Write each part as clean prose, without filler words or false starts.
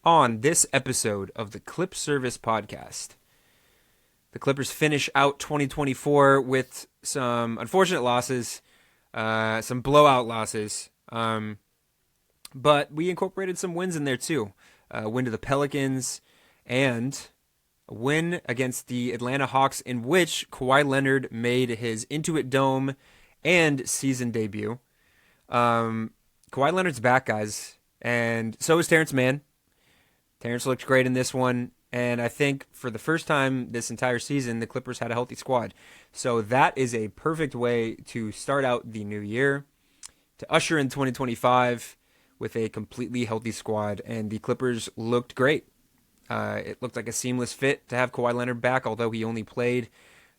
On this episode of the Clip Service Podcast. The Clippers finish out 2024 with some unfortunate losses, some blowout losses, but we incorporated some wins in there too. A win to the Pelicans and a win against the Atlanta Hawks in which Kawhi Leonard made his Intuit Dome and season debut. Kawhi Leonard's back, guys, and so is Terance Mann. Terance looked great in this one, and I think for the first time this entire season, the Clippers had a healthy squad. So that is a perfect way to start out the new year, to usher in 2025 with a completely healthy squad, and the Clippers looked great. It looked like a seamless fit to have Kawhi Leonard back, although he only played,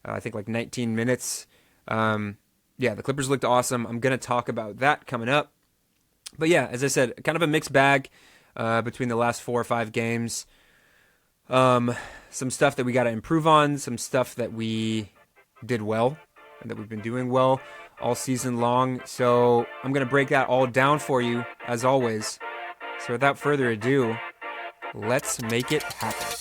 I think, like 19 minutes. The Clippers looked awesome. I'm going to talk about that coming up. But yeah, as I said, kind of a mixed bag. Between the last 4 or 5 games. Some stuff that we got to improve on, some stuff that we did well and that we've been doing well all season long. So I'm going to break that all down for you, as always. So without further ado, let's make it happen.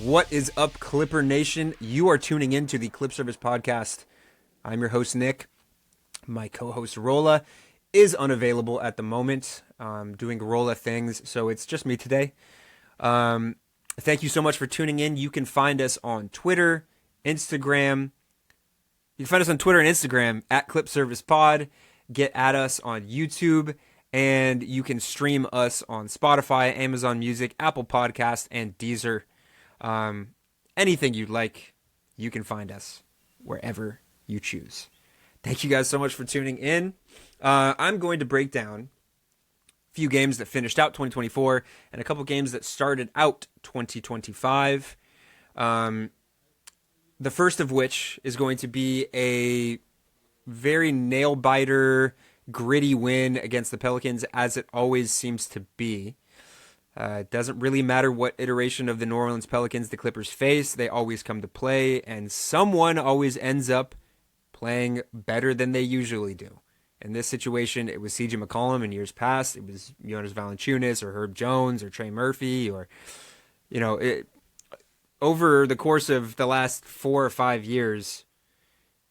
What is up, Clipper Nation? You are tuning in to the Clip Service Podcast. I'm your host, Nick. My co-host, Rolla, is unavailable at the moment. Doing Rolla things, so it's just me today. Thank you so much for tuning in. You can find us on Twitter, Instagram. You can find us on Twitter and Instagram at Clip Service Pod. Get at us on YouTube, and you can stream us on Spotify, Amazon Music, Apple Podcasts, and Deezer. Anything you'd like, you can find us wherever you choose. Thank you guys so much for tuning in. I'm going to break down a few games that finished out 2024 and a couple games that started out 2025. The first of which is going to be a very nail-biter, gritty win against the Pelicans, as it always seems to be. It doesn't really matter what iteration of the New Orleans Pelicans the Clippers face. They always come to play, and someone always ends up playing better than they usually do. In this situation, it was C.J. McCollum. In years past, it was Jonas Valanciunas or Herb Jones or Trey Murphy. Over the course of the last 4 or 5 years,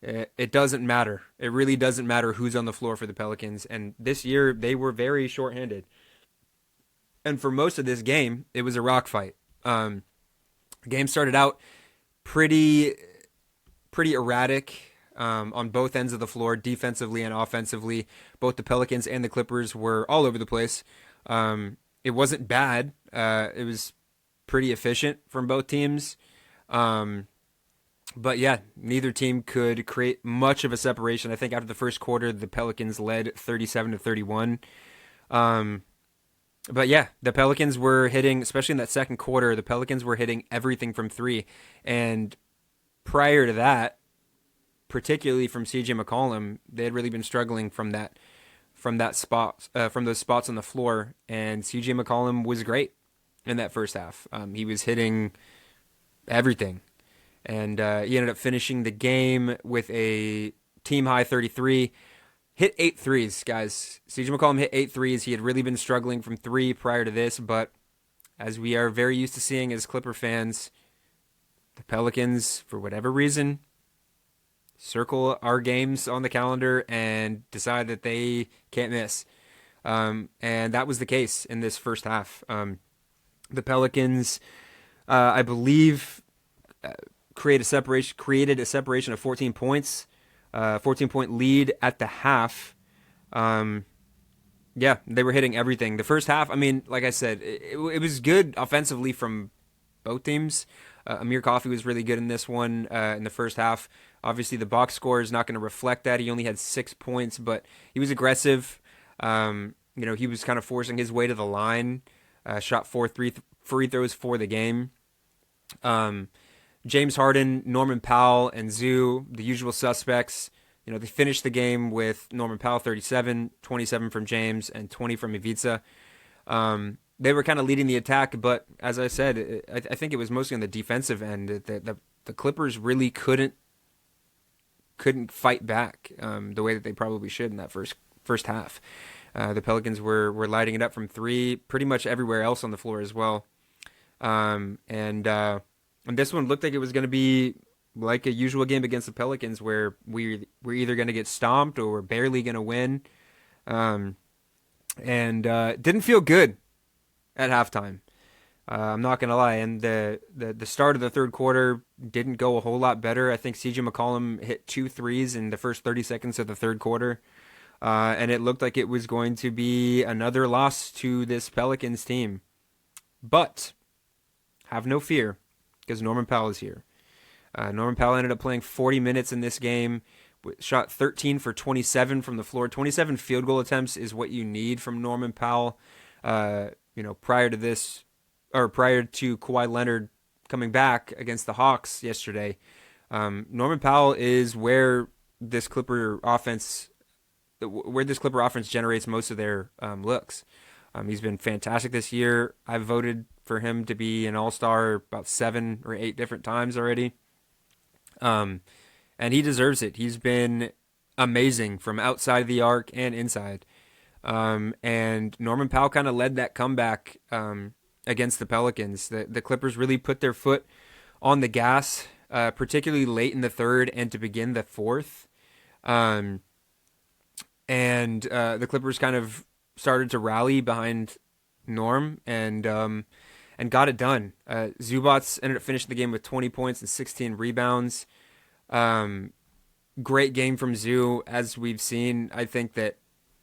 it doesn't matter. It really doesn't matter who's on the floor for the Pelicans. And this year, they were very shorthanded. And for most of this game, it was a rock fight. The game started out pretty erratic on both ends of the floor, defensively and offensively. Both the Pelicans and the Clippers were all over the place. It wasn't bad. It was pretty efficient from both teams. But yeah, neither team could create much of a separation. I think after the first quarter, the Pelicans led 37-31. But yeah, the Pelicans were hitting, especially in that second quarter, the Pelicans were hitting everything from three. And prior to that, particularly from C.J. McCollum, they had really been struggling from those spots on the floor. And C.J. McCollum was great in that first half. He was hitting everything. And he ended up finishing the game with a team-high 33. Hit 8 threes, guys. C.J. McCollum hit 8 threes. He had really been struggling from 3 prior to this, but as we are very used to seeing as Clipper fans, the Pelicans, for whatever reason, circle our games on the calendar and decide that they can't miss. And that was the case in this first half. The Pelicans, I believe, created a separation of 14 points. 14-point lead at the half. They were hitting everything. The first half, I mean, like I said, it was good offensively from both teams. Amir Coffey was really good in this one in the first half. Obviously, the box score is not going to reflect that. He only had 6 points, but he was aggressive. He was kind of forcing his way to the line. Shot 4 free throws for the game. James Harden, Norman Powell, and Zoo, the usual suspects. They finished the game with Norman Powell 37, 27 from James, and 20 from Ivica. They were kind of leading the attack, but as I said, I think it was mostly on the defensive end. The Clippers really couldn't fight back the way that they probably should in that first half. The Pelicans were lighting it up from three, pretty much everywhere else on the floor as well. And this one looked like it was going to be like a usual game against the Pelicans, where we're either going to get stomped or we're barely going to win. And it didn't feel good at halftime. I'm not going to lie. And the start of the third quarter didn't go a whole lot better. I think CJ McCollum hit 2 threes in the first 30 seconds of the third quarter. And it looked like it was going to be another loss to this Pelicans team. But have no fear, because Norman Powell is here. Norman Powell ended up playing 40 minutes in this game, shot 13 for 27 from the floor. 27 field goal attempts is what you need from Norman Powell. Prior to Kawhi Leonard coming back against the Hawks yesterday, Norman Powell is where this Clipper offense generates most of their looks. He's been fantastic this year. I've voted for him to be an All-Star about 7 or 8 different times already. And he deserves it. He's been amazing from outside of the arc and inside. And Norman Powell kind of led that comeback against the Pelicans. The Clippers really put their foot on the gas, particularly late in the third and to begin the fourth. And the Clippers kind of started to rally behind Norm and got it done. Zubats ended up finishing the game with 20 points and 16 rebounds. Great game from Zoo, as we've seen. I think that,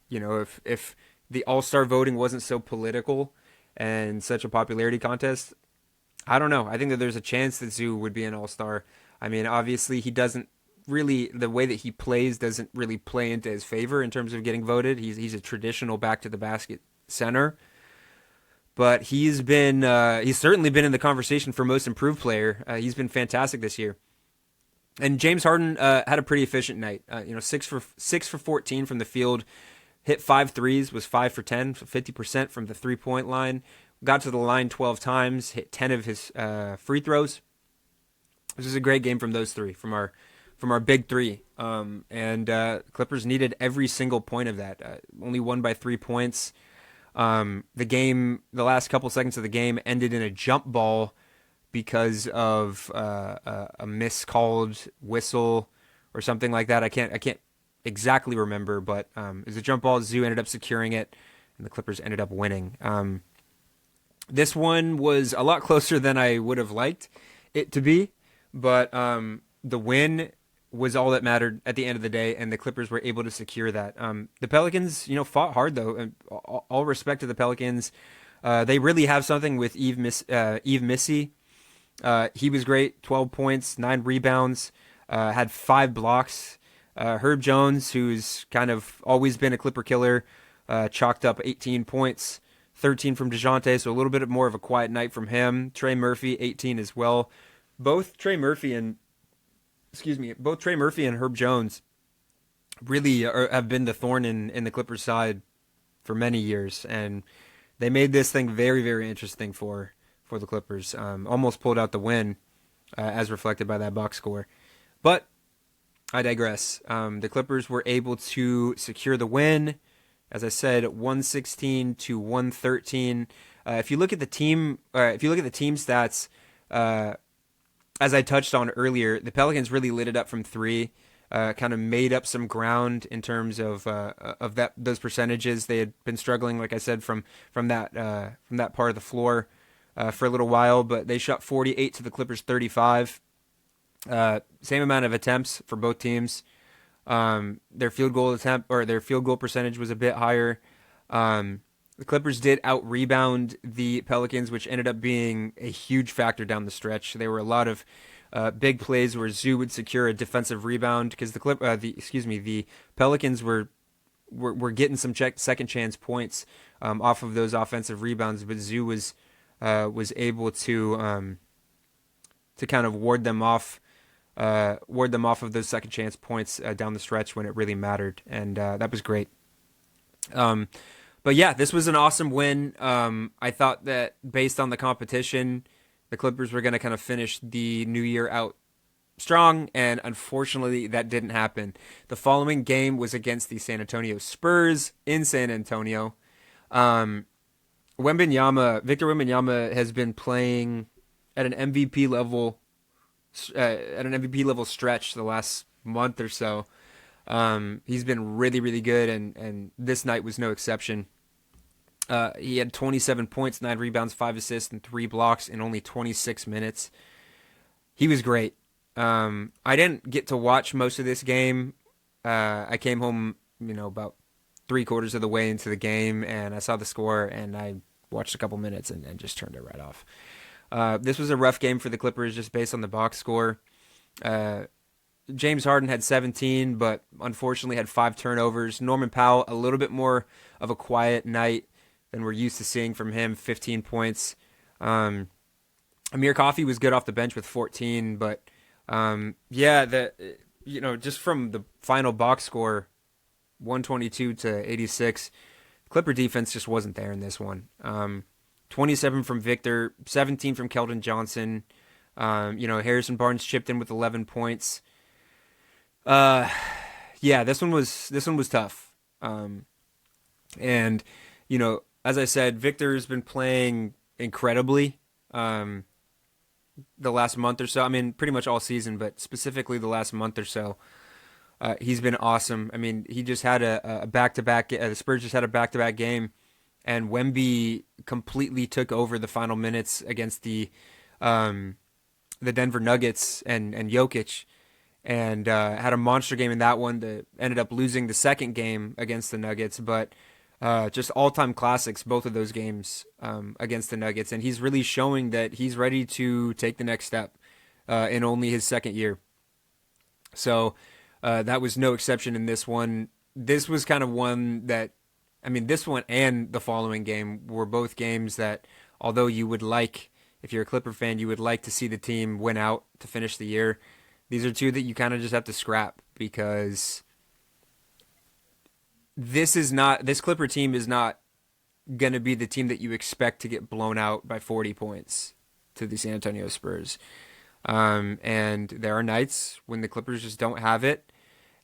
if the All-Star voting wasn't so political and such a popularity contest, I don't know. I think that there's a chance that Zoo would be an All-Star. I mean, obviously he doesn't really, the way that he plays doesn't really play into his favor in terms of getting voted. He's a traditional back to the basket center. But he's certainly been in the conversation for most improved player. He's been fantastic this year. And James Harden had a pretty efficient night. 6 for 14 from the field, hit 5 threes, was 5 for 10, so 50% from the 3-point line. Got to the line 12 times, hit 10 of his free throws. This is a great game from those three, from our big three. Clippers needed every single point of that. Only won by 3 points. The last couple seconds of the game ended in a jump ball because of a miscalled whistle or something like that. I can't exactly remember, but it was a jump ball. Zoo ended up securing it, and the Clippers ended up winning. This one was a lot closer than I would have liked it to be, but the win was all that mattered at the end of the day, and the Clippers were able to secure that. The Pelicans, fought hard though. And all respect to the Pelicans. They really have something with Yves Missy. He was great. 12 points, 9 rebounds, had 5 blocks. Herb Jones, who's kind of always been a Clipper killer, chalked up 18 points, 13 from DeJounte, so a little bit more of a quiet night from him. Trey Murphy, 18 as well. Both Trey Murphy and Herb Jones really have been the thorn in the Clippers' side for many years, and they made this thing very, very interesting for the Clippers. Almost pulled out the win, as reflected by that box score. But I digress. The Clippers were able to secure the win, as I said, 116 to 113. If you look at the team stats, as I touched on earlier, the Pelicans really lit it up from 3, kind of made up some ground in terms of those percentages. They had been struggling, like I said, from that part of the floor for a little while, but they shot 48 to the Clippers 35. Same amount of attempts for both teams. Their field goal percentage was a bit higher. The Clippers did out-rebound the Pelicans, which ended up being a huge factor down the stretch. There were a lot of big plays where Zoo would secure a defensive rebound because the Pelicans were getting some second chance points off of those offensive rebounds, but Zoo was able to to kind of ward them off of those second chance points down the stretch when it really mattered, and that was great. But yeah, this was an awesome win. I thought that based on the competition, the Clippers were going to kind of finish the new year out strong, and unfortunately that didn't happen. The following game was against the San Antonio Spurs in San Antonio. Victor Wembanyama has been playing at an MVP level stretch the last month or so. He's been really, really good, and this night was no exception. He had 27 points, 9 rebounds, 5 assists, and 3 blocks in only 26 minutes. He was great. I didn't get to watch most of this game. I came home, about 3/4 of the way into the game, and I saw the score, and I watched a couple minutes and just turned it right off. This was a rough game for the Clippers just based on the box score. James Harden had 17, but unfortunately had 5 turnovers. Norman Powell, a little bit more of a quiet night than we're used to seeing from him, 15 points. Amir Coffey was good off the bench with 14, but just from the final box score, 122 to 86, Clipper defense just wasn't there in this one. 27 from Victor, 17 from Keldon Johnson. Harrison Barnes chipped in with 11 points. This one was tough. As I said, Victor's been playing incredibly the last month or so. I mean, pretty much all season, but specifically the last month or so. He's been awesome. I mean, he just had a back-to-back. The Spurs just had a back-to-back game, and Wemby completely took over the final minutes against the Denver Nuggets and Jokic, and had a monster game in that one that ended up losing the second game against the Nuggets, but just all-time classics, both of those games against the Nuggets, and he's really showing that he's ready to take the next step in only his second year. So that was no exception in this one. This was kind of one that, this one and the following game were both games that, although you would like, if you're a Clipper fan, you would like to see the team win out to finish the year. These are two that you kind of just have to scrap, because this Clipper team is not going to be the team that you expect to get blown out by 40 points to the San Antonio Spurs. And there are nights when the Clippers just don't have it.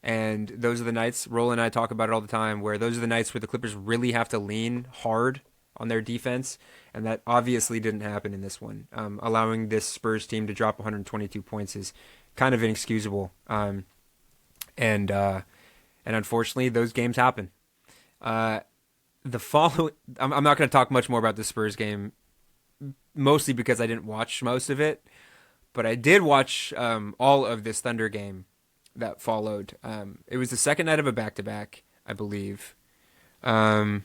And those are the nights, Roland and I talk about it all the time, where those are the nights where the Clippers really have to lean hard on their defense. And that obviously didn't happen in this one. Allowing this Spurs team to drop 122 points is kind of inexcusable. And unfortunately, those games happen. I'm not going to talk much more about the Spurs game, mostly because I didn't watch most of it. But I did watch all of this Thunder game that followed. It was the second night of a back-to-back, I believe. No,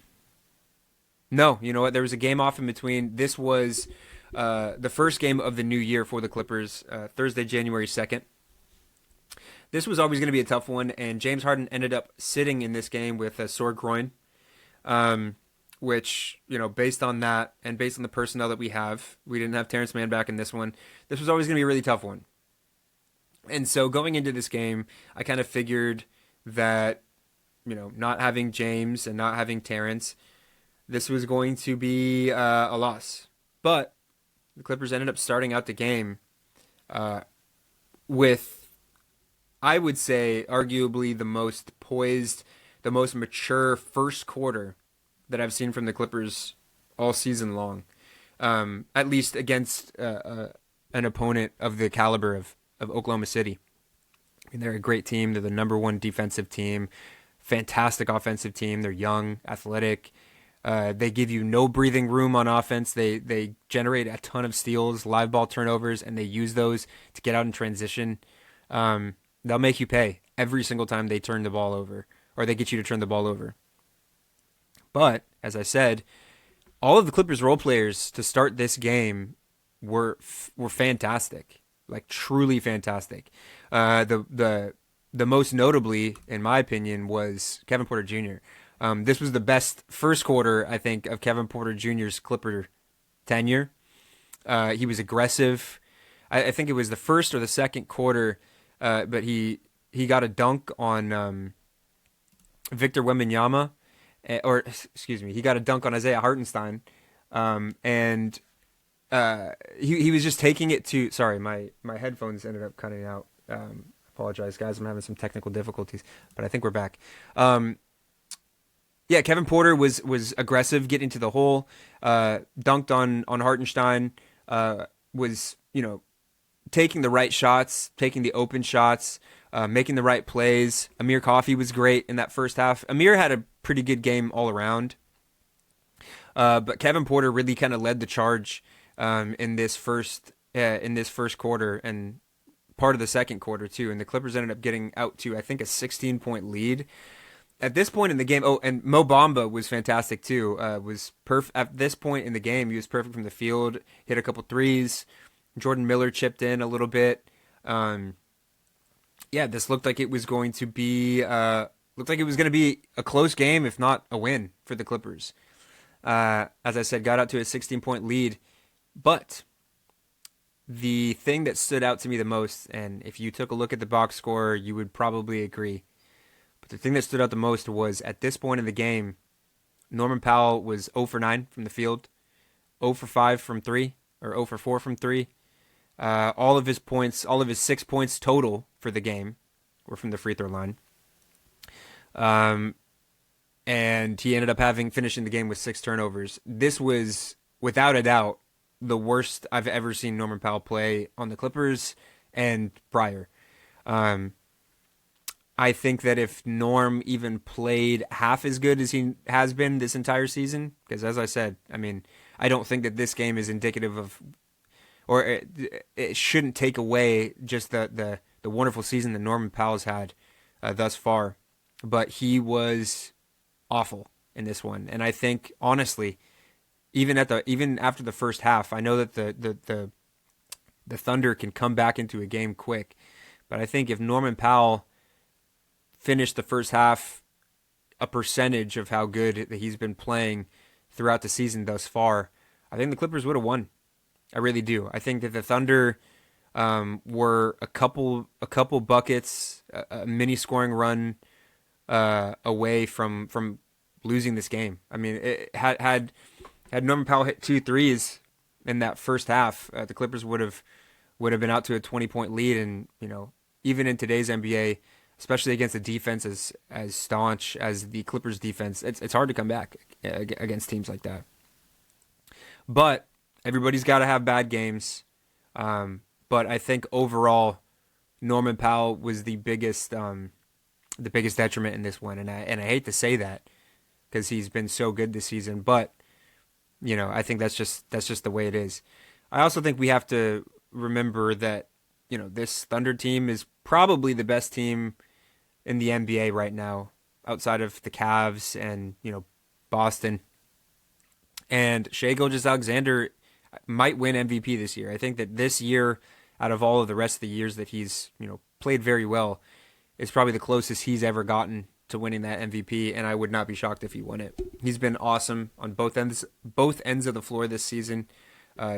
you know what? There was a game off in between. This was the first game of the new year for the Clippers, Thursday, January 2nd. This was always going to be a tough one, and James Harden ended up sitting in this game with a sore groin, which, based on that and based on the personnel that we didn't have Terance Mann back in this one. This was always going to be a really tough one. And so going into this game, I kind of figured that, not having James and not having Terance, this was going to be a loss. But the Clippers ended up starting out the game with, I would say, arguably the most poised, the most mature first quarter that I've seen from the Clippers all season long, at least against an opponent of the caliber of Oklahoma City. They're a great team. They're the number one defensive team, fantastic offensive team. They're young, athletic. They give you no breathing room on offense. They generate a ton of steals, live ball turnovers, and they use those to get out in transition. They'll make you pay every single time they turn the ball over, or they get you to turn the ball over. But, as I said, all of the Clippers role players to start this game were fantastic, like truly fantastic. The most notably, in my opinion, was Kevin Porter Jr. This was the best first quarter, I think, of Kevin Porter Jr.'s Clipper tenure. He was aggressive. I think it was the first or the second quarter, but he got a dunk on Victor Wembanyama, or excuse me, he got a dunk on Isaiah Hartenstein, and he was just taking it to. Sorry, my headphones ended up cutting out. Apologize, guys. I'm having some technical difficulties, but I think we're back. Yeah, Kevin Porter was aggressive, getting to the hole, dunked on Hartenstein, was taking the right shots, taking the open shots, making the right plays. Amir Coffey was great in that first half. Amir had a pretty good game all around, but Kevin Porter really kind of led the charge in this first quarter and part of the second quarter too. And the Clippers ended up getting out to, I think, a 16-point lead. At this point in the game, and Mo Bamba was fantastic too. Was perfect at this point in the game. He was perfect from the field. Hit a couple threes. Jordan Miller chipped in a little bit. Yeah, this looked like it was going to be a close game, if not a win for the Clippers. As I said, got out to a 16-point lead. But the thing that stood out to me the most, and if you took a look at the box score, you would probably agree. But the thing that stood out the most was at this point in the game, Norman Powell was 0 for 9 from the field, 0 for 5 from 3, or 0 for 4 from 3. All of his 6 points total for the game were from the free throw line. And he ended up finishing the game with 6 turnovers. This was, without a doubt, the worst I've ever seen Norman Powell play on the Clippers and prior. I think that if Norm even played half as good as he has been this entire season, because as I said, I mean, I don't think that this game is indicative of, or it shouldn't take away just the wonderful season that Norman Powell's had thus far. But he was awful in this one, and I think honestly, even after the first half, I know that the Thunder can come back into a game quick, but I think if Norman Powell finished the first half a percentage of how good that he's been playing throughout the season thus far, I think the Clippers would have won. I really do. I think that the Thunder were a couple buckets, a mini scoring run away from losing this game. I mean, it had Norman Powell hit 2 threes in that first half, the Clippers would have been out to a 20-point lead. And even in today's NBA, especially against a defense as staunch as the Clippers defense, it's hard to come back against teams like that. But everybody's got to have bad games. But I think overall, Norman Powell was the biggest detriment in this one, and I hate to say that because he's been so good this season. But I think that's just the way it is. I also think we have to remember that this Thunder team is probably the best team in the NBA right now, outside of the Cavs and Boston. And Shai Gilgeous-Alexander might win MVP this year. I think that this year, out of all of the rest of the years that he's played very well, is probably the closest he's ever gotten to winning that MVP, and I would not be shocked if he won it. He's been awesome on both ends of the floor this season.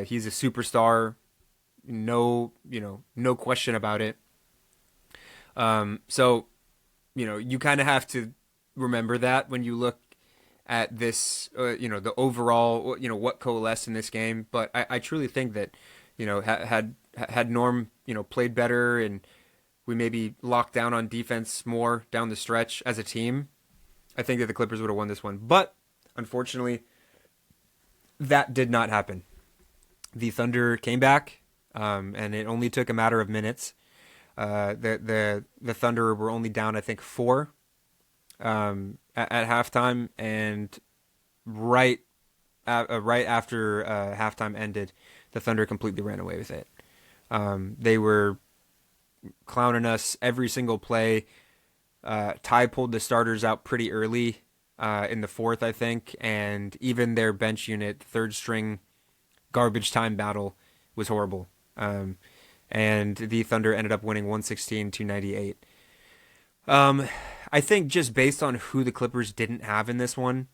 He's a superstar, no question about it. So you kind of have to remember that when you look at this, the overall, what coalesced in this game. But I truly think that, had Norm, played better and we maybe locked down on defense more down the stretch as a team, I think that the Clippers would have won this one. But unfortunately, that did not happen. The Thunder came back, and it only took a matter of minutes. The Thunder were only down, I think, 4 at halftime, and right after halftime ended, the Thunder completely ran away with it. They were clowning us every single play. Ty pulled the starters out pretty early in the fourth, I think, and even their bench unit, third string garbage time battle, was horrible. And the Thunder ended up winning 116-98. I think just based on who the Clippers didn't have in this one,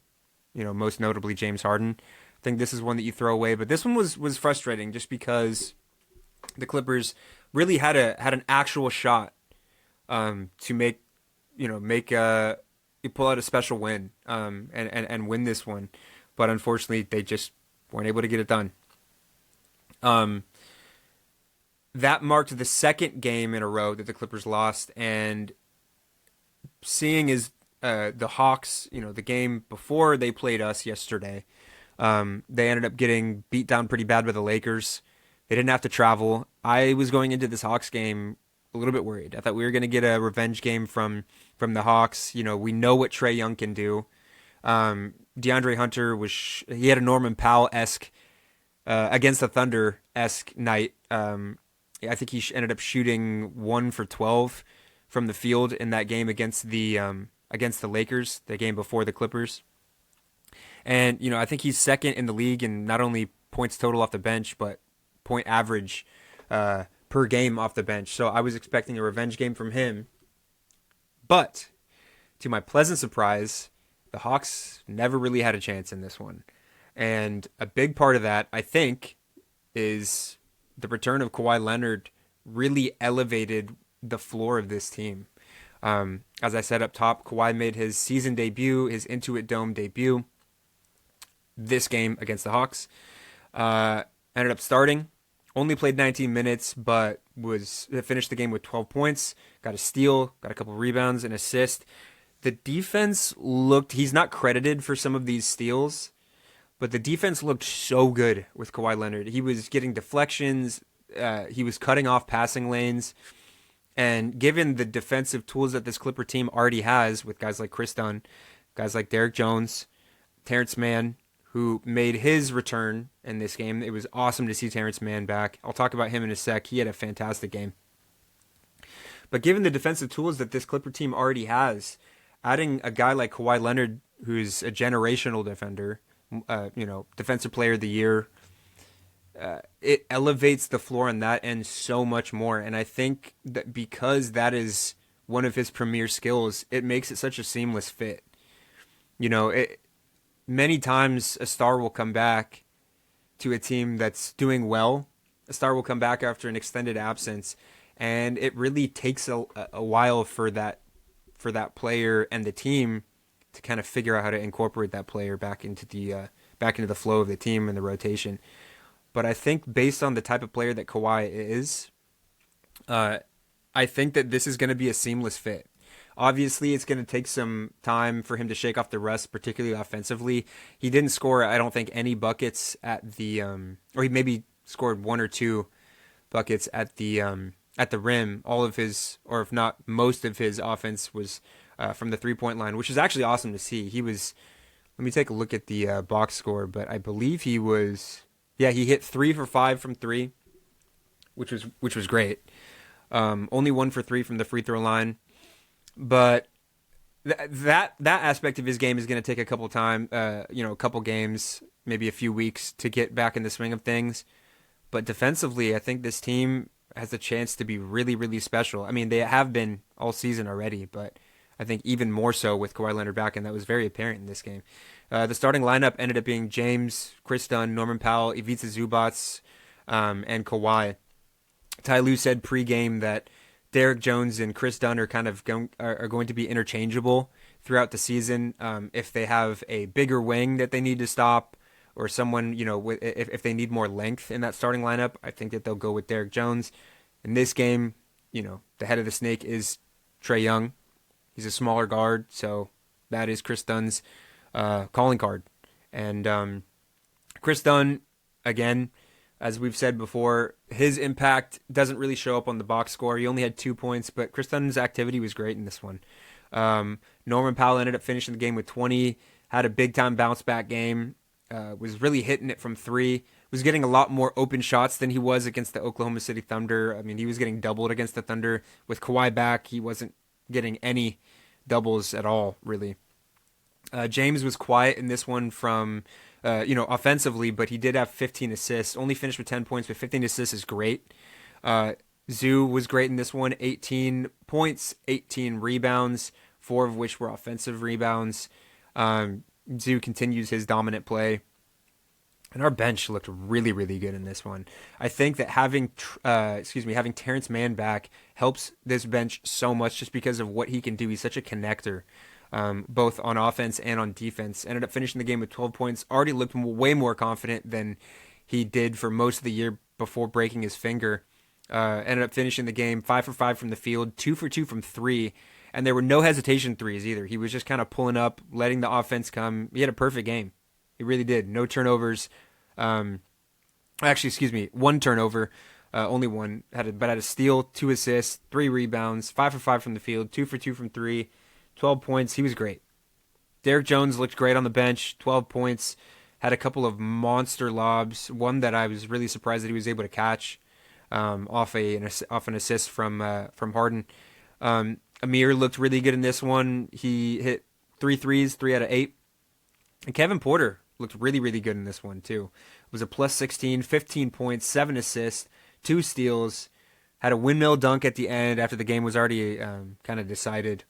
most notably James Harden, I think this is one that you throw away. But this one was frustrating just because the Clippers really had an actual shot to pull out a special win and win this one, but unfortunately they just weren't able to get it done. That marked the second game in a row that the Clippers lost, and seeing as the Hawks, the game before they played us yesterday, they ended up getting beat down pretty bad by the Lakers. They didn't have to travel. I was going into this Hawks game a little bit worried. I thought we were going to get a revenge game from the Hawks. We know what Trae Young can do. DeAndre Hunter he had a Norman Powell-esque against the Thunder-esque night. I think he ended up shooting 1 for 12 from the field in that game against the Lakers, the game before the Clippers. And I think he's second in the league in not only points total off the bench, but point average per game off the bench. So I was expecting a revenge game from him. But to my pleasant surprise, the Hawks never really had a chance in this one. And a big part of that, I think, is the return of Kawhi Leonard really elevated the floor of this team. As I said up top, Kawhi made his season debut, his Intuit Dome debut, this game against the Hawks. Ended up starting, only played 19 minutes, but finished the game with 12 points, got a steal, got a couple rebounds, an assist. The defense he's not credited for some of these steals, but the defense looked so good with Kawhi Leonard. He was getting deflections, he was cutting off passing lanes, and given the defensive tools that this Clipper team already has with guys like Chris Dunn, guys like Derek Jones, Terance Mann, who made his return in this game. It was awesome to see Terance Mann back. I'll talk about him in a sec. He had a fantastic game. But given the defensive tools that this Clipper team already has, adding a guy like Kawhi Leonard, who's a generational defender, defensive player of the year, it elevates the floor on that end so much more. And I think that because that is one of his premier skills, it makes it such a seamless fit. Many times a star will come back to a team that's doing well. A star will come back after an extended absence, and it really takes a while for that player and the team to kind of figure out how to incorporate that player back into the flow of the team and the rotation. But I think based on the type of player that Kawhi is, I think that this is going to be a seamless fit. Obviously, it's going to take some time for him to shake off the rust, particularly offensively. He didn't score, I don't think, any buckets at the or he maybe scored 1 or 2 buckets at the rim. All of his, or if not most of his offense was from the 3-point line, which is actually awesome to see. He was, let me take a look at the box score, but I believe he hit 3 for 5 from 3, which was great. Only 1 for 3 from the free throw line. But that aspect of his game is going to take a couple a couple games, maybe a few weeks to get back in the swing of things. But defensively, I think this team has a chance to be really, really special. I mean, they have been all season already, but I think even more so with Kawhi Leonard back, and that was very apparent in this game. The starting lineup ended up being James, Chris Dunn, Norman Powell, Ivica Zubac, and Kawhi. Ty Lue said pregame that Derek Jones and Chris Dunn are kind of going to be interchangeable throughout the season. If they have a bigger wing that they need to stop, or someone, if they need more length in that starting lineup, I think that they'll go with Derek Jones. In this game, the head of the snake is Trae Young. He's a smaller guard, so that is Chris Dunn's calling card. And Chris Dunn, again, as we've said before, his impact doesn't really show up on the box score. He only had 2 points, but Chris Dunn's activity was great in this one. Norman Powell ended up finishing the game with 20, had a big-time bounce-back game, was really hitting it from 3, was getting a lot more open shots than he was against the Oklahoma City Thunder. I mean, he was getting doubled against the Thunder. With Kawhi back, he wasn't getting any doubles at all, really. James was quiet in this one from... offensively, but he did have 15 assists. Only finished with 10 points, but 15 assists is great. Zoo was great in this one. 18 points, 18 rebounds, 4 of which were offensive rebounds. Zoo continues his dominant play. And our bench looked really, really good in this one. I think that having Terance Mann back helps this bench so much just because of what he can do. He's such a connector, both on offense and on defense. Ended up finishing the game with 12 points. Already looked way more confident than he did for most of the year before breaking his finger. Ended up finishing the game 5 for 5 from the field, 2 for 2 from three, and there were no hesitation threes either. He was just kind of pulling up, letting the offense come. He had a perfect game. He really did. No turnovers. One turnover, only one. Had a steal, 2 assists, 3 rebounds, 5 for 5 from the field, 2 for 2 from three, 12 points. He was great. Derek Jones looked great on the bench, 12 points. Had a couple of monster lobs. One that I was really surprised that he was able to catch off an assist from Harden. Amir looked really good in this one. He hit 3 threes, 3 out of 8. And Kevin Porter looked really, really good in this one, too. It was a plus 16, 15 points, 7 assists, 2 steals. Had a windmill dunk at the end after the game was already kind of decided.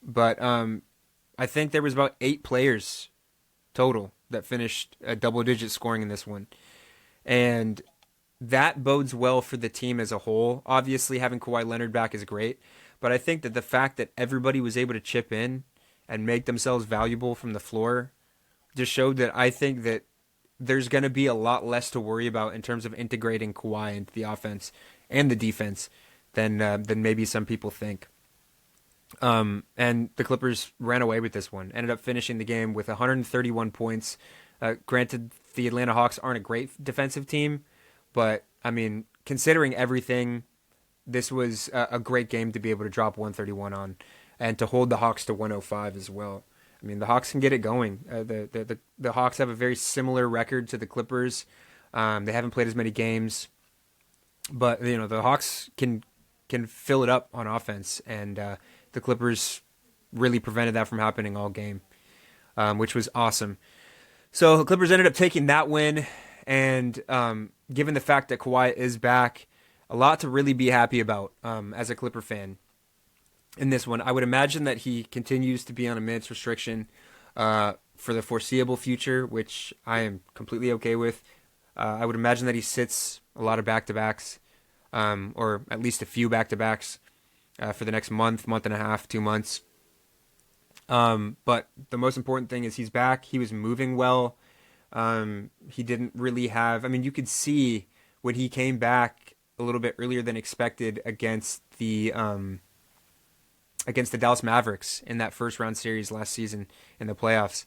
But I think there was about 8 players total that finished a double-digit scoring in this one. And that bodes well for the team as a whole. Obviously, having Kawhi Leonard back is great. But I think that the fact that everybody was able to chip in and make themselves valuable from the floor just showed that I think that there's going to be a lot less to worry about in terms of integrating Kawhi into the offense and the defense than maybe some people think. And the Clippers ran away with this one. Ended up finishing the game with 131 points. Granted, the Atlanta Hawks aren't a great defensive team, but, I mean, considering everything, this was a great game to be able to drop 131 on and to hold the Hawks to 105 as well. I mean, the Hawks can get it going. The Hawks have a very similar record to the Clippers. They haven't played as many games, but the Hawks can fill it up on offense, and the Clippers really prevented that from happening all game, which was awesome. So the Clippers ended up taking that win, and given the fact that Kawhi is back, a lot to really be happy about as a Clipper fan. In this one, I would imagine that he continues to be on a minutes restriction for the foreseeable future, which I am completely okay with. I would imagine that he sits a lot of back-to-backs, or at least a few back-to-backs for the next month and a half, 2 months. But the most important thing is he's back. He was moving well. He didn't really have... I mean, you could see when he came back a little bit earlier than expected against the Dallas Mavericks in that first round series last season in the playoffs.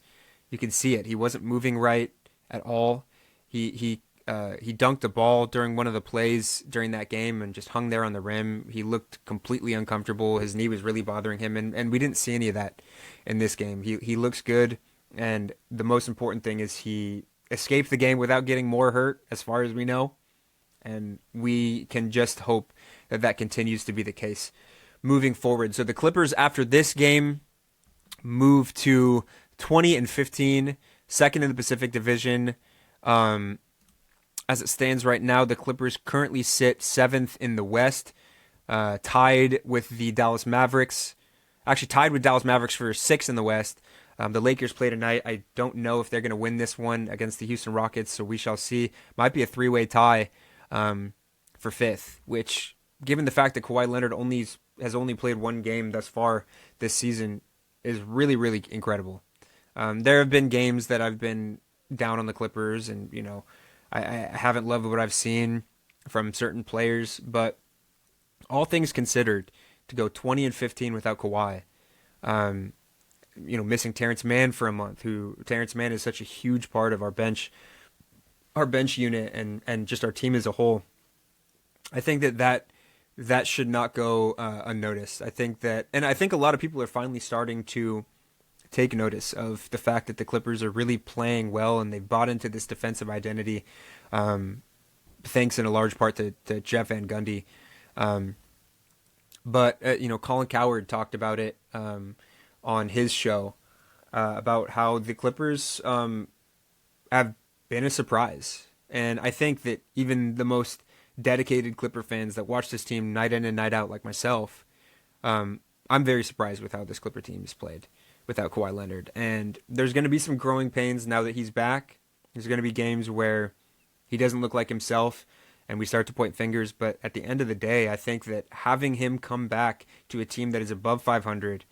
You could see it. He wasn't moving right at all. He dunked the ball during one of the plays during that game and just hung there on the rim. He looked completely uncomfortable. His knee was really bothering him, and we didn't see any of that in this game. He looks good, and the most important thing is he escaped the game without getting more hurt, as far as we know, and we can just hope that that continues to be the case moving forward. So the Clippers, after this game, move to 20-15, second in the Pacific Division. As it stands right now, the Clippers currently sit 7th in the West, tied with the Dallas Mavericks. Actually, tied with Dallas Mavericks for 6th in the West. The Lakers play tonight. I don't know if they're going to win this one against the Houston Rockets, so we shall see. Might be a 3-way tie for 5th, which, given the fact that Kawhi Leonard has only played 1 game thus far this season, is really, really incredible. There have been games that I've been down on the Clippers, and I haven't loved what I've seen from certain players, but all things considered, to go 20-15 without Kawhi, missing Terance Mann for a month, Terance Mann is such a huge part of our bench unit and just our team as a whole. I think that should not go unnoticed. I think a lot of people are finally starting to take notice of the fact that the Clippers are really playing well and they've bought into this defensive identity, thanks in a large part to Jeff Van Gundy. But Colin Cowherd talked about it on his show about how the Clippers have been a surprise. And I think that even the most dedicated Clipper fans that watch this team night in and night out, like myself, I'm very surprised with how this Clipper team has played without Kawhi Leonard. And there's going to be some growing pains now that he's back. There's going to be games where he doesn't look like himself and we start to point fingers. But at the end of the day, I think that having him come back to a team that is above 500,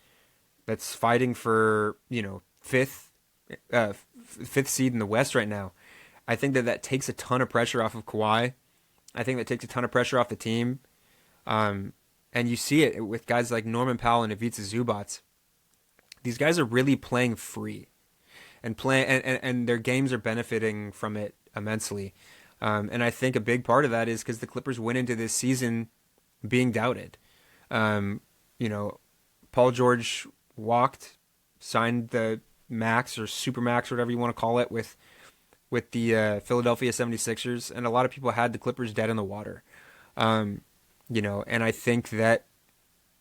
that's fighting for, fifth seed in the West right now, I think that takes a ton of pressure off of Kawhi. I think that takes a ton of pressure off the team. And you see it with guys like Norman Powell and Ivica Zubac. These guys are really playing free, and their games are benefiting from it immensely. And I think a big part of that is because the Clippers went into this season being doubted. Paul George walked, signed the max or super max, or whatever you want to call it, with the Philadelphia 76ers, and a lot of people had the Clippers dead in the water. And I think that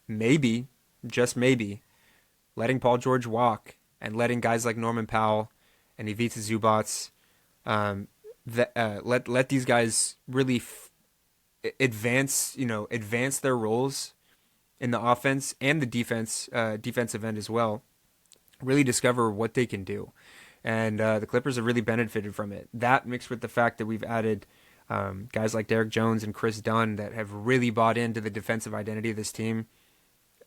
maybe, just maybe, letting Paul George walk and letting guys like Norman Powell and Ivica Zubac, let these guys really advance their roles in the offense and the defensive end as well. Really discover what they can do. And the Clippers have really benefited from it. That mixed with the fact that we've added guys like Derek Jones and Chris Dunn that have really bought into the defensive identity of this team.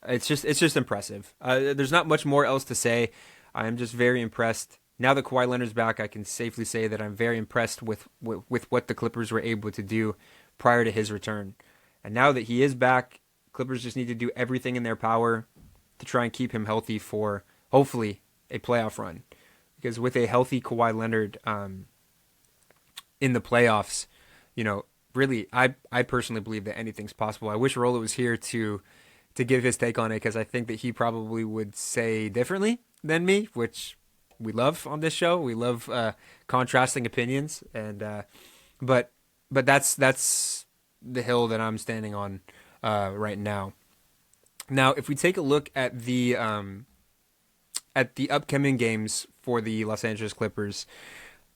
It's just impressive. There's not much more else to say. I'm just very impressed. Now that Kawhi Leonard's back, I can safely say that I'm very impressed with what the Clippers were able to do prior to his return. And now that he is back, Clippers just need to do everything in their power to try and keep him healthy for, hopefully, a playoff run. Because with a healthy Kawhi Leonard in the playoffs, really, I personally believe that anything's possible. I wish Rolla was here to give his take on it, because I think that he probably would say differently than me, which we love on this show. We love contrasting opinions, and but that's the hill that I'm standing on right now. Now, if we take a look at the upcoming games for the Los Angeles Clippers,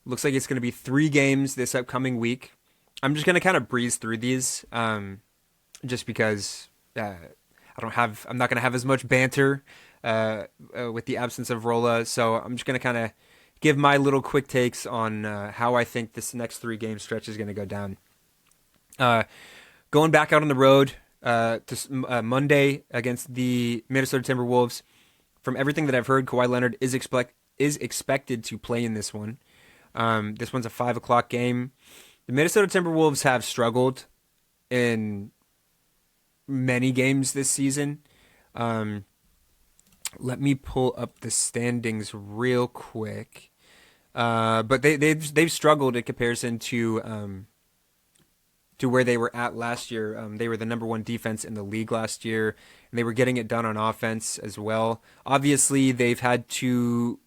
looks like it's going to be 3 games this upcoming week. I'm just going to kind of breeze through these, just because I'm not going to have as much banter with the absence of Rolla. So I'm just going to kind of give my little quick takes on how I think this next 3-game stretch is going to go down. Going back out on the road to Monday against the Minnesota Timberwolves. From everything that I've heard, Kawhi Leonard is expected to play in this one. This one's a 5:00 game. The Minnesota Timberwolves have struggled in many games this season. Let me pull up the standings real quick. But they've struggled in comparison to where they were at last year. They were the number 1 defense in the league last year, and they were getting it done on offense as well. Obviously, they've had to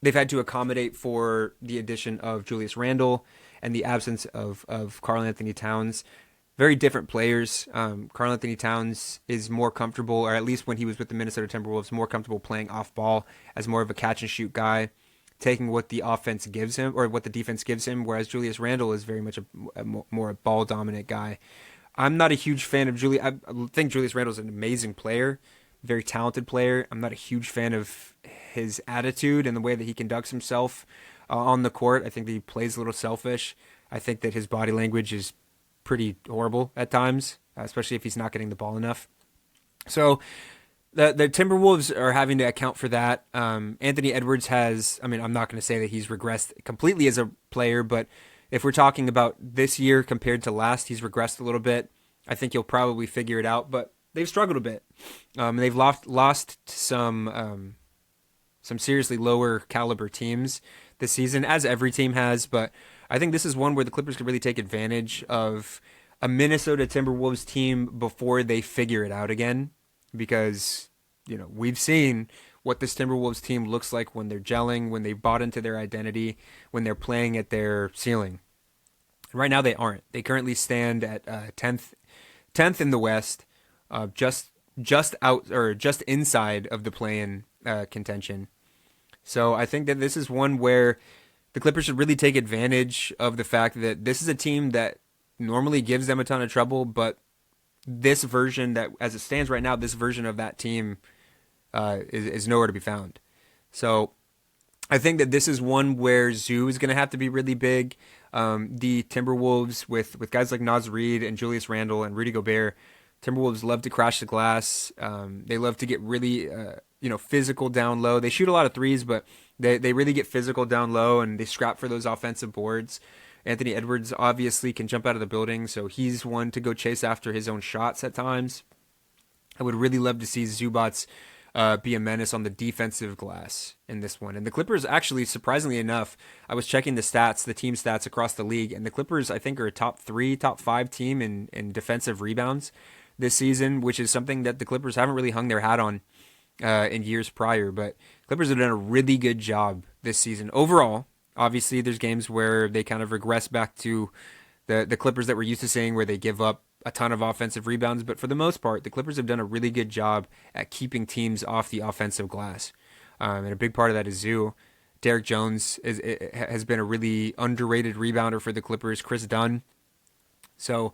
accommodate for the addition of Julius Randle and the absence of Karl Anthony Towns. Very different players. Karl Anthony Towns is more comfortable, or at least when he was with the Minnesota Timberwolves, more comfortable playing off ball as more of a catch and shoot guy, taking what the offense gives him or what the defense gives him, whereas Julius Randle is very much a more ball dominant guy. I'm not a huge fan of Julius. I think Julius Randle is an amazing player, very talented player. I'm not a huge fan of his attitude and the way that he conducts himself on the court. I think that he plays a little selfish. I think that his body language is pretty horrible at times, especially if he's not getting the ball enough. So the Timberwolves are having to account for that. Anthony Edwards I'm not going to say that he's regressed completely as a player, but if we're talking about this year compared to last, he's regressed a little bit. I think he'll probably figure it out, but they've struggled a bit. They've lost some seriously lower caliber teams this season, as every team has, but I think this is one where the Clippers could really take advantage of a Minnesota Timberwolves team before they figure it out again, because we've seen what this Timberwolves team looks like when they're gelling, when they bought into their identity, when they're playing at their ceiling. And right now they aren't. They currently stand at 10th in the West, just out or just inside of the play-in contention. So I think that this is one where the Clippers should really take advantage of the fact that this is a team that normally gives them a ton of trouble, but this version, that as it stands right now, this version of that team is nowhere to be found. So I think that this is one where Zoo is going to have to be really big. The Timberwolves with guys like Naz Reid and Julius Randle and Rudy Gobert, Timberwolves love to crash the glass. They love to get really physical down low. They shoot a lot of threes, but they really get physical down low and they scrap for those offensive boards. Anthony Edwards obviously can jump out of the building, so he's one to go chase after his own shots at times. I would really love to see Zubats be a menace on the defensive glass in this one. And the Clippers, actually, surprisingly enough, I was checking the stats, the team stats across the league, and the Clippers, I think, are a top 3, top 5 team in defensive rebounds this season, which is something that the Clippers haven't really hung their hat on in years prior. But Clippers have done a really good job this season overall. Obviously, there's games where they kind of regress back to the Clippers that we're used to seeing, where they give up a ton of offensive rebounds. But for the most part, the Clippers have done a really good job at keeping teams off the offensive glass. And a big part of that is Zoo. Derek Jones has been a really underrated rebounder for the Clippers. Chris Dunn. So,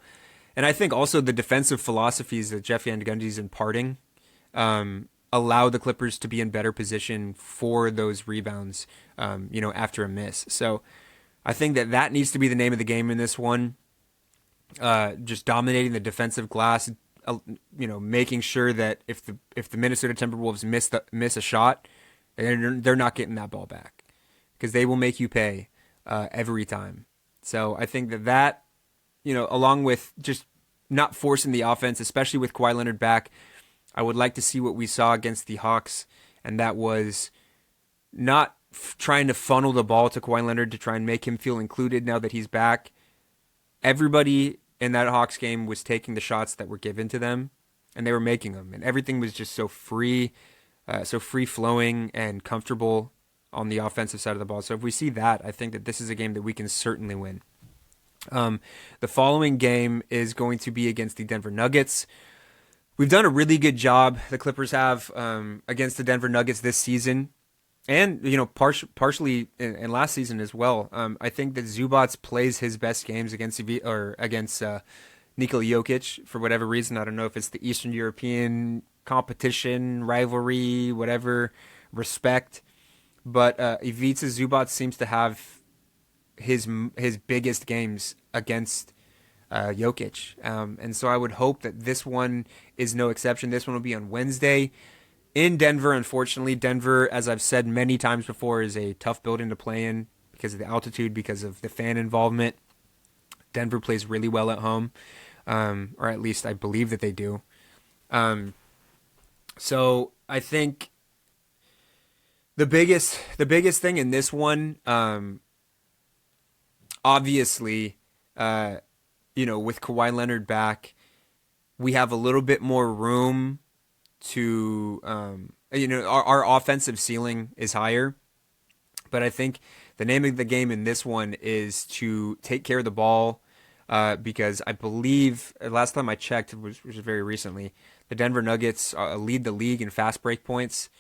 and I think also the defensive philosophies that Jeff Van Gundy's imparting allow the Clippers to be in better position for those rebounds, after a miss. So I think that needs to be the name of the game in this one. Just dominating the defensive glass, making sure that if the Minnesota Timberwolves miss a shot, they're not getting that ball back because they will make you pay every time. So I think that along with just not forcing the offense, especially with Kawhi Leonard back, I would like to see what we saw against the Hawks, and that was not trying to funnel the ball to Kawhi Leonard to try and make him feel included now that he's back. Everybody in that Hawks game was taking the shots that were given to them, and they were making them, and everything was just so free-flowing and comfortable on the offensive side of the ball. So if we see that, I think that this is a game that we can certainly win. The following game is going to be against the Denver Nuggets. We've done a really good job, the Clippers have, against the Denver Nuggets this season. And, partially in last season as well. I think that Zubats plays his best games against Nikola Jokic for whatever reason. I don't know if it's the Eastern European competition, rivalry, whatever, respect. But Ivica Zubats seems to have his biggest games against Jokic. And so I would hope that this one is no exception. This one will be on Wednesday in Denver. Unfortunately, Denver, as I've said many times before, is a tough building to play in because of the altitude, because of the fan involvement. Denver plays really well at home, or at least I believe that they do. So I think the biggest thing in this one, obviously, with Kawhi Leonard back, we have a little bit more room to, our offensive ceiling is higher. But I think the name of the game in this one is to take care of the ball, because I believe, last time I checked, which was very recently, the Denver Nuggets lead the league in fast break points.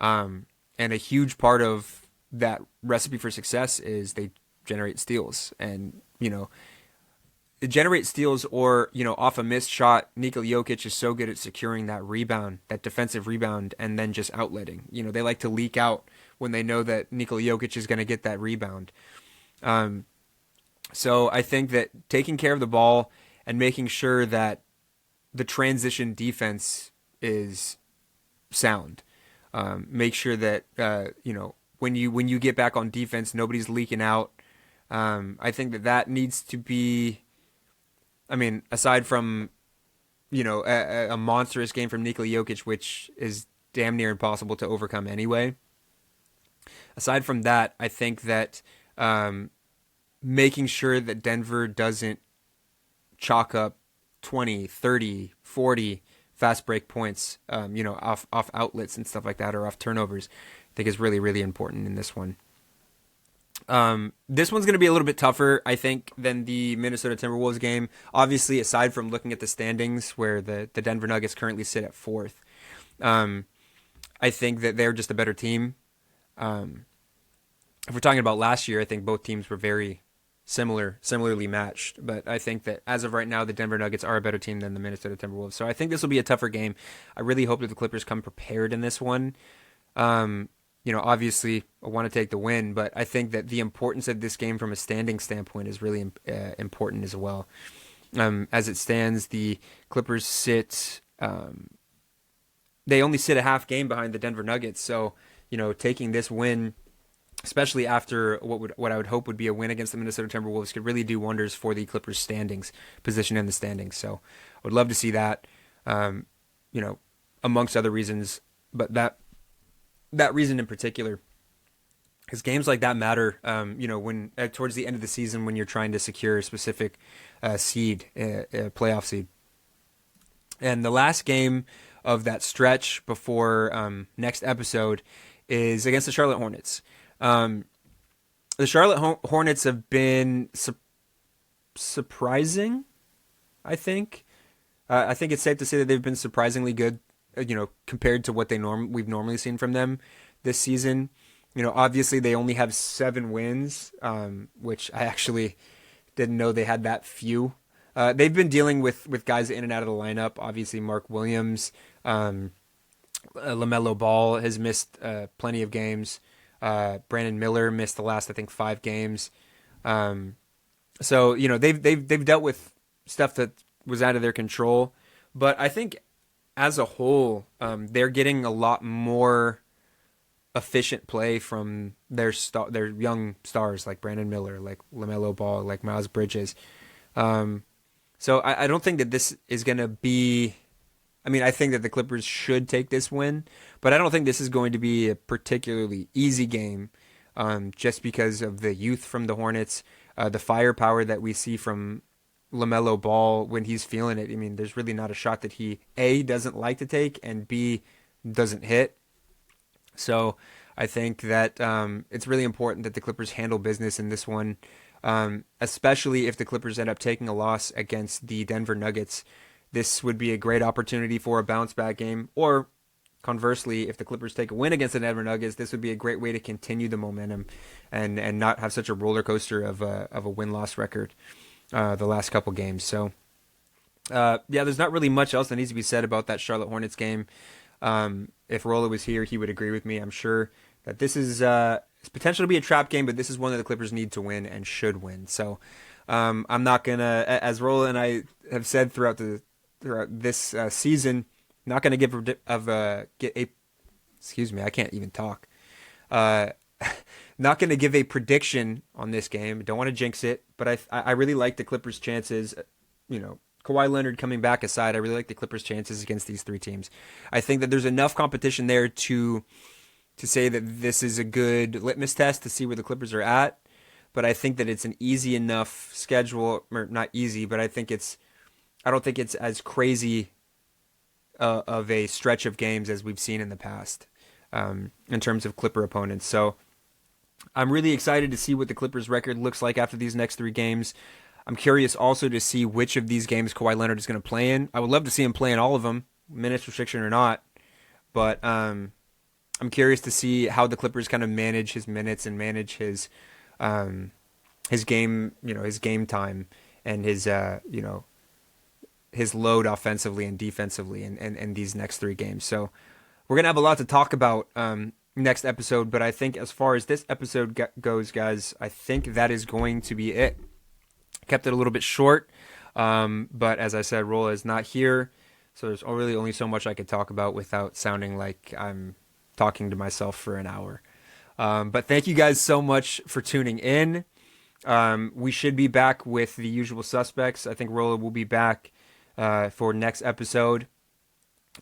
And a huge part of that recipe for success is they generate steals. And, generate steals or, off a missed shot, Nikola Jokic is so good at securing that rebound, that defensive rebound, and then just outletting. They like to leak out when they know that Nikola Jokic is going to get that rebound. So I think that taking care of the ball and making sure that the transition defense is sound. Make sure that, when you get back on defense, nobody's leaking out. I think that needs to be, aside from, a monstrous game from Nikola Jokic, which is damn near impossible to overcome anyway. Aside from that, I think that making sure that Denver doesn't chalk up 20, 30, 40 fast break points, off outlets and stuff like that, or off turnovers, I think is really, really important in this one. This one's going to be a little bit tougher, I think, than the Minnesota Timberwolves game. Obviously, aside from looking at the standings where the Denver Nuggets currently sit at 4th, I think that they're just a better team. If we're talking about last year, I think both teams were very similarly matched. But I think that as of right now, the Denver Nuggets are a better team than the Minnesota Timberwolves. So I think this will be a tougher game. I really hope that the Clippers come prepared in this one. Obviously I want to take the win, but I think that the importance of this game from a standing standpoint is really important as well. As it stands, the Clippers they only sit a half game behind the Denver Nuggets. So, taking this win, especially after what I would hope would be a win against the Minnesota Timberwolves, could really do wonders for the Clippers' position in the standings. So I would love to see that, amongst other reasons, but that reason in particular, because games like that matter, when towards the end of the season when you're trying to secure a specific seed, a playoff seed. And the last game of that stretch before next episode is against the Charlotte Hornets. The Charlotte Hornets have been surprising, I think. I think it's safe to say that they've been surprisingly good, compared to what we've normally seen from them this season. Obviously they only have 7 wins, which I actually didn't know they had that few. They've been dealing with guys in and out of the lineup. Obviously Mark Williams, LaMelo Ball has missed plenty of games. Brandon Miller missed the last, I think, 5 games. So they've dealt with stuff that was out of their control. But I think as a whole, they're getting a lot more efficient play from their young stars like Brandon Miller, like LaMelo Ball, like Miles Bridges. So I don't think that this is going to be... I think that the Clippers should take this win, but I don't think this is going to be a particularly easy game, just because of the youth from the Hornets, the firepower that we see from LaMelo Ball when he's feeling it. There's really not a shot that he, A, doesn't like to take, and B, doesn't hit. So I think that it's really important that the Clippers handle business in this one, especially if the Clippers end up taking a loss against the Denver Nuggets. This would be a great opportunity for a bounce-back game. Or, conversely, if the Clippers take a win against the Denver Nuggets, this would be a great way to continue the momentum and not have such a roller coaster of a win-loss record the last couple games. So, there's not really much else that needs to be said about that Charlotte Hornets game. If Rolla was here, he would agree with me. I'm sure that this is it's potential to be a trap game, but this is one that the Clippers need to win and should win. So, I'm not going to, as Rolla and I have said throughout this season, not going to I can't even talk. Not going to give a prediction on this game. Don't want to jinx it, but I really like the Clippers' chances. Kawhi Leonard coming back aside, I really like the Clippers' chances against these 3 teams. I think that there's enough competition there to say that this is a good litmus test to see where the Clippers are at. But I think that it's an easy enough schedule, or not easy, but I don't think it's as crazy of a stretch of games as we've seen in the past in terms of Clipper opponents. So I'm really excited to see what the Clippers' record looks like after these next 3 games. I'm curious also to see which of these games Kawhi Leonard is going to play in. I would love to see him play in all of them, minutes restriction or not. But I'm curious to see how the Clippers kind of manage his minutes and manage his game, his game time and his load offensively and defensively in these next 3 games. So we're going to have a lot to talk about next episode, but I think as far as this episode goes, guys, I think that is going to be it. Kept it a little bit short, but as I said, Rolla is not here, so there's really only so much I could talk about without sounding like I'm talking to myself for an hour. But thank you guys so much for tuning in. We should be back with the usual suspects. I think Rolla will be back for next episode,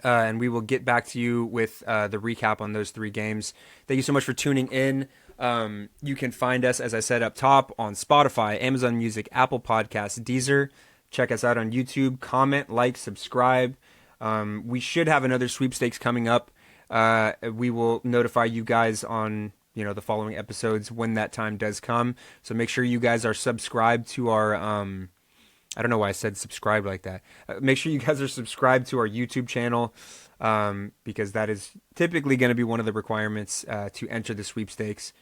and we will get back to you with the recap on those 3 games. Thank you so much for tuning in. You can find us, as I said up top, on Spotify, Amazon Music, Apple Podcasts, Deezer. Check us out on YouTube. Comment, like, subscribe. We should have another sweepstakes coming up. We will notify you guys on the following episodes when that time does come. So make sure you guys are subscribed to our I don't know why I said subscribe like that. Make sure you guys are subscribed to our YouTube channel, because that is typically going to be one of the requirements to enter the sweepstakes.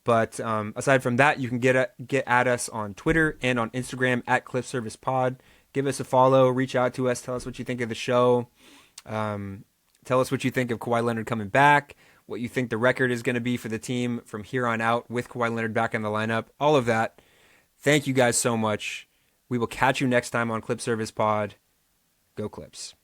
But aside from that, you can get at us on Twitter and on Instagram at CliffServicePod. Give us a follow, reach out to us, tell us what you think of the show. Tell us what you think of Kawhi Leonard coming back, what you think the record is going to be for the team from here on out with Kawhi Leonard back in the lineup, all of that. Thank you guys so much. We will catch you next time on Clip Service Pod. Go Clips.